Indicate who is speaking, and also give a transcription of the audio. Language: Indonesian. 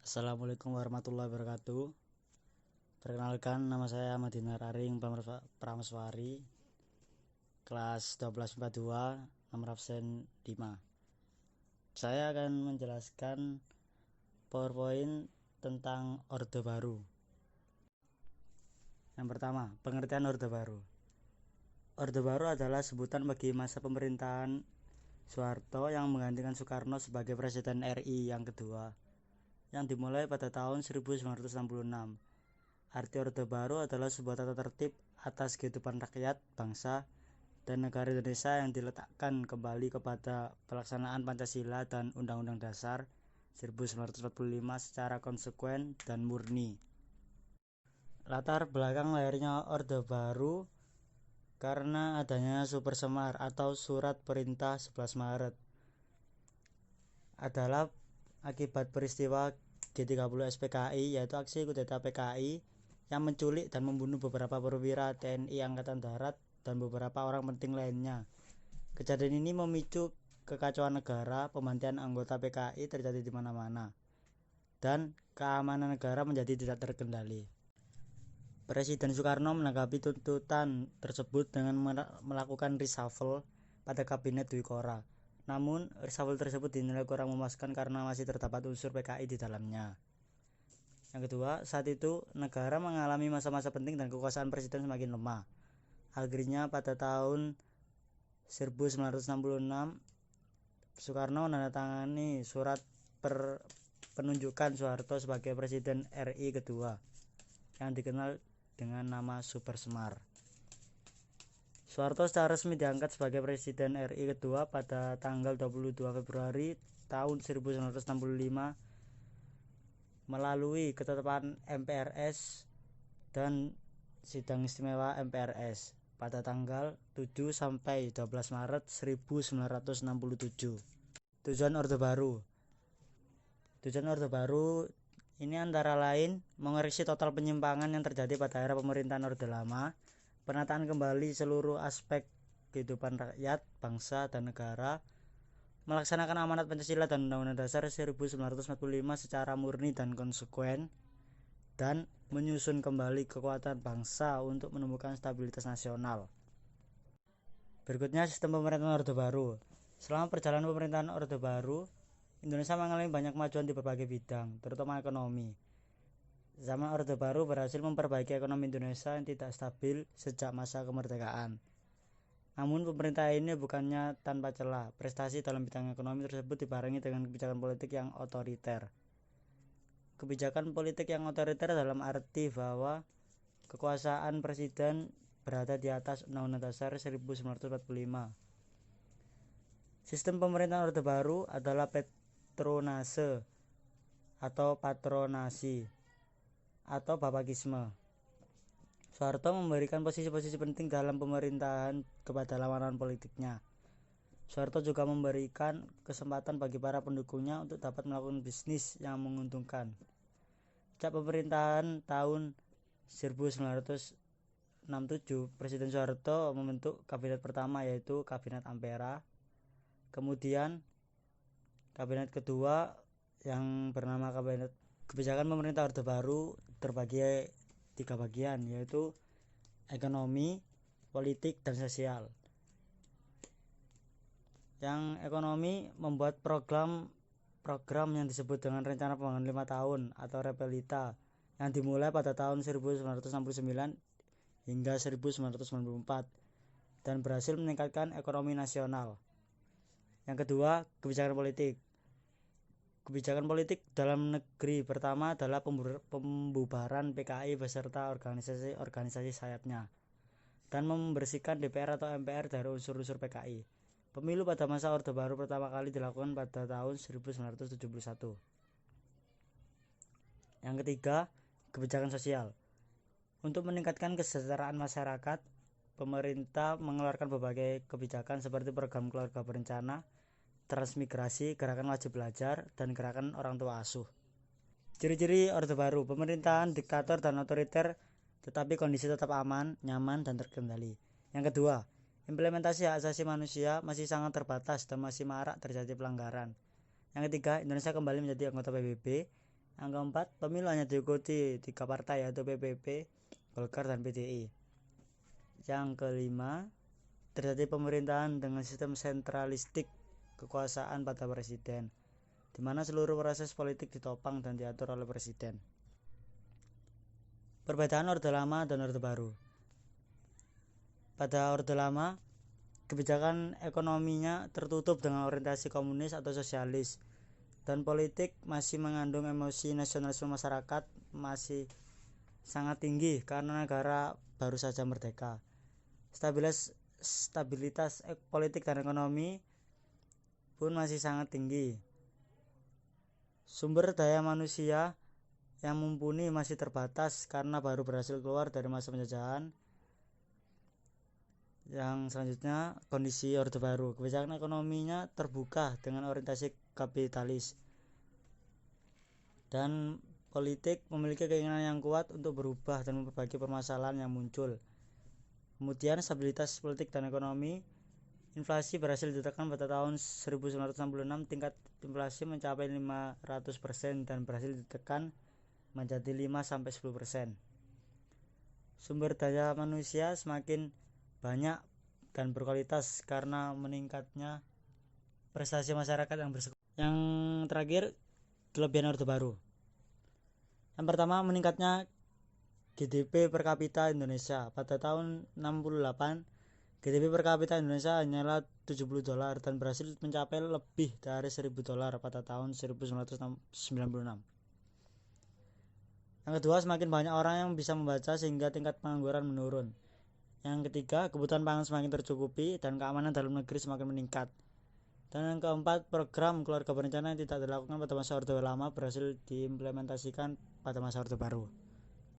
Speaker 1: Assalamualaikum warahmatullahi wabarakatuh. Perkenalkan, nama saya Ahmad Dinar Aring Prameswari, kelas 1242, nomor absen 5. Saya akan menjelaskan PowerPoint tentang Orde Baru. Yang pertama, pengertian Orde Baru. Orde Baru adalah sebutan bagi masa pemerintahan Soeharto yang menggantikan Soekarno sebagai Presiden RI yang kedua, yang dimulai pada tahun 1966. Arti Orde Baru adalah sebuah tata tertib atas kehidupan rakyat, bangsa, dan negara Indonesia yang diletakkan kembali kepada pelaksanaan Pancasila dan Undang-Undang Dasar 1945 secara konsekuen dan murni. Latar belakang lahirnya Orde Baru karena adanya Super Semar atau Surat Perintah 11 Maret adalah akibat peristiwa G30 SPKI, yaitu aksi kudeta PKI yang menculik dan membunuh beberapa perwira TNI Angkatan Darat dan beberapa orang penting lainnya. Kejadian ini memicu kekacauan negara, pembantian anggota PKI terjadi di mana-mana, dan keamanan negara menjadi tidak terkendali. Presiden Soekarno menanggapi tuntutan tersebut dengan melakukan reshuffle pada Kabinet Dwi Kora. Namun, reshuffle tersebut dinilai kurang memuaskan karena masih terdapat unsur PKI di dalamnya. Yang kedua, saat itu negara mengalami masa-masa penting dan kekuasaan presiden semakin lemah. Akhirnya pada tahun 1966, Soekarno menandatangani surat penunjukan Soeharto sebagai Presiden RI kedua yang dikenal dengan nama Super Semar. Soeharto secara resmi diangkat sebagai Presiden RI kedua pada tanggal 22 Februari tahun 1965 melalui ketetapan MPRS dan sidang istimewa MPRS pada tanggal 7 sampai 12 Maret 1967. Tujuan Orde Baru. Tujuan Orde Baru ini antara lain mengoreksi total penyimpangan yang terjadi pada era pemerintahan Orde Lama, penataan kembali seluruh aspek kehidupan rakyat, bangsa, dan negara, melaksanakan amanat Pancasila dan Undang-Undang Dasar 1945 secara murni dan konsekuen, dan menyusun kembali kekuatan bangsa untuk menemukan stabilitas nasional. Berikutnya, sistem pemerintahan Orde Baru. Selama perjalanan pemerintahan Orde Baru, Indonesia mengalami banyak kemajuan di berbagai bidang, terutama ekonomi. Zaman Orde Baru berhasil memperbaiki ekonomi Indonesia yang tidak stabil sejak masa kemerdekaan. Namun pemerintah ini bukannya tanpa celah. Prestasi dalam bidang ekonomi tersebut dibarengi dengan kebijakan politik yang otoriter. Kebijakan politik yang otoriter dalam arti bahwa kekuasaan presiden berada di atas Undang-Undang Dasar 1945. Sistem pemerintahan Orde Baru adalah patronase atau patronasi atau bapakisme. Soeharto memberikan posisi-posisi penting dalam pemerintahan kepada lawanan politiknya. Soeharto juga memberikan kesempatan bagi para pendukungnya untuk dapat melakukan bisnis yang menguntungkan. Sejak pemerintahan tahun 1967, Presiden Soeharto membentuk kabinet pertama, yaitu Kabinet Ampera. Kemudian kabinet kedua yang bernama Kabinet Kebijakan Pemerintah Orde Baru terbagi 3 bagian, yaitu ekonomi, politik, dan sosial. Yang ekonomi membuat program yang disebut dengan Rencana Pembangunan 5 tahun atau Repelita yang dimulai pada tahun 1969 hingga 1994 dan berhasil meningkatkan ekonomi nasional. Yang kedua, kebijakan politik. Kebijakan politik dalam negeri pertama adalah pembubaran PKI beserta organisasi-organisasi sayapnya dan membersihkan DPR atau MPR dari unsur-unsur PKI. Pemilu pada masa Orde Baru pertama kali dilakukan pada tahun 1971. Yang ketiga, kebijakan sosial. Untuk meningkatkan kesejahteraan masyarakat, pemerintah mengeluarkan berbagai kebijakan seperti program keluarga berencana, transmigrasi, gerakan wajib belajar, dan gerakan orang tua asuh. Ciri-ciri Orde Baru: pemerintahan diktator dan otoriter, tetapi kondisi tetap aman, nyaman, dan terkendali. Yang kedua, implementasi hak asasi manusia masih sangat terbatas dan masih marak terjadi pelanggaran. Yang ketiga, Indonesia kembali menjadi anggota PBB. Yang keempat, pemilu hanya diikuti 3 partai yaitu PPP, Golkar, dan PDI. Yang kelima, terjadi pemerintahan dengan sistem sentralistik kekuasaan pada presiden, di mana seluruh proses politik ditopang dan diatur oleh presiden. Perbedaan Orde Lama dan Orde Baru. Pada Orde Lama, kebijakan ekonominya tertutup dengan orientasi komunis atau sosialis, dan politik masih mengandung emosi nasionalisme masyarakat masih sangat tinggi karena negara baru saja merdeka. Stabilitas politik dan ekonomi pun masih sangat tinggi. Sumber daya manusia yang mumpuni masih terbatas karena baru berhasil keluar dari masa penjajahan. Yang selanjutnya, kondisi Orde Baru. Kebijakan ekonominya terbuka dengan orientasi kapitalis, dan politik memiliki keinginan yang kuat untuk berubah dan memperbaiki permasalahan yang muncul. Kemudian stabilitas politik dan ekonomi. Inflasi berhasil ditekan pada tahun 1966, tingkat inflasi mencapai 500% dan berhasil ditekan menjadi 5-10%. Sumber daya manusia semakin banyak dan berkualitas karena meningkatnya prestasi masyarakat yang bersekolah. Yang terakhir, kelebihan Orde Baru. Yang pertama, meningkatnya GDP per kapita Indonesia. Pada tahun 68, GDP per kapita Indonesia hanyalah $70 dan berhasil mencapai lebih dari $1.000 pada tahun 1996. Yang kedua, semakin banyak orang yang bisa membaca sehingga tingkat pengangguran menurun. Yang ketiga, kebutuhan pangan semakin tercukupi dan keamanan dalam negeri semakin meningkat. Dan yang keempat, program keluarga berencana yang tidak dilakukan pada masa Orde Lama berhasil diimplementasikan pada masa Orde Baru.